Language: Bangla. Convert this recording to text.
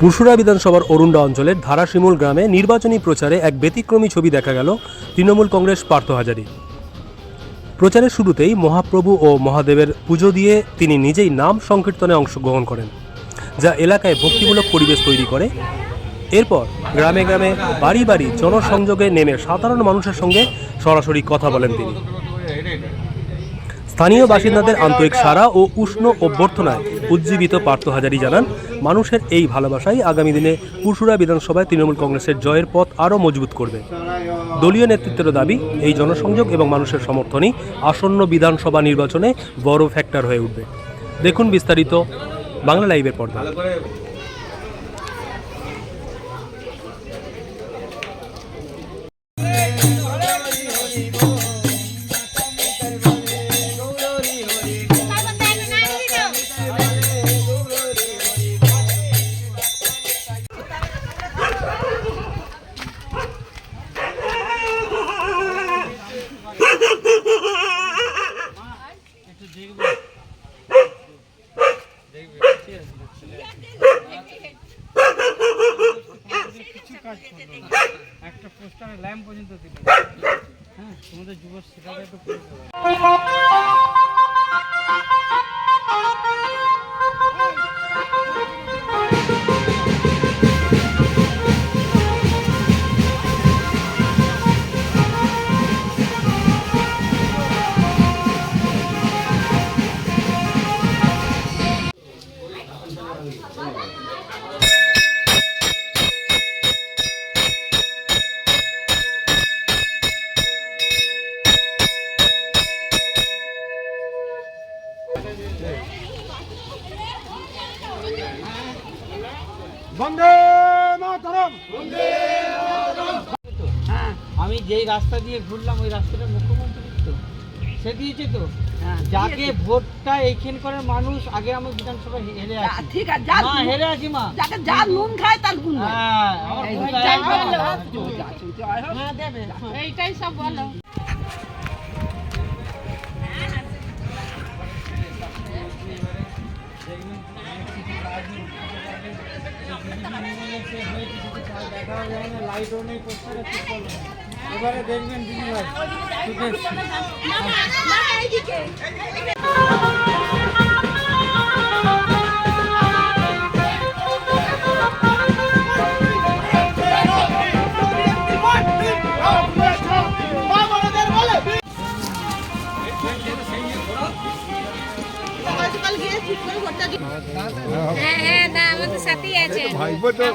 পুরসুরা বিধানসভার অরুণ্ডা অঞ্চলের ধারাশিমুল গ্রামে নির্বাচনী প্রচারে এক ব্যতিক্রমী ছবি দেখা গেল তৃণমূল কংগ্রেস পার্থ হাজারী। প্রচারের শুরুতেই মহাপ্রভু ও মহাদেবের পুজো দিয়ে তিনি নিজেই নাম সংকীর্তনে অংশগ্রহণ করেন, যা এলাকায় ভক্তিমূলক পরিবেশ তৈরি করে। এরপর গ্রামে গ্রামে বাড়ি বাড়ি জনসংযোগে নেমে সাধারণ মানুষের সঙ্গে সরাসরি কথা বলেন তিনি। স্থানীয় বাসিন্দাদের আন্তরিক সাড়া ও উষ্ণ অভ্যর্থনায় উজ্জীবিত পার্থ হাজারী জানান, মানুষের এই ভালোবাসাই আগামী দিনে পুরসুরা বিধানসভায় তৃণমূল কংগ্রেসের জয়ের পথ আরও মজবুত করবে। দলীয় নেতৃত্বের দাবি, এই জনসংযোগ এবং মানুষের সমর্থনই আসন্ন বিধানসভা নির্বাচনে বড় ফ্যাক্টর হয়ে উঠবে। দেখুন বিস্তারিত বাংলা লাইভের পর্দা। একটা পোস্টারে ল্যাম্প পর্যন্ত দিল। হ্যাঁ, তোমাদের যুব সেটাকে একটু বন্দে মাতরম। হ্যাঁ, আমি যেই রাস্তা দিয়ে ঘুরলাম ওই রাস্তাটা মুখ্যমন্ত্রী তো সে দিয়েছে তো। যাকে ভোটটা এইখানকার মানুষ আগে আমি বিধানসভা হেরে আছি। ঠিক আছে, মা হেরে আছি মা। যাকে যার নুন খায় তার গুণ হয়। হ্যাঁ, আমার এই ভোট যাই দেয়। বলো। হ্যাঁ, দেবে। এইটাই সব বলো। লাইটও নেই, পোস্টারে ঠিক করলো। এবারে দেখবেন দিদি ভাই ঠিক আছে। হ্যাঁ হ্যাঁ, না আমাদের সাথেই আছে। ভাইবো তো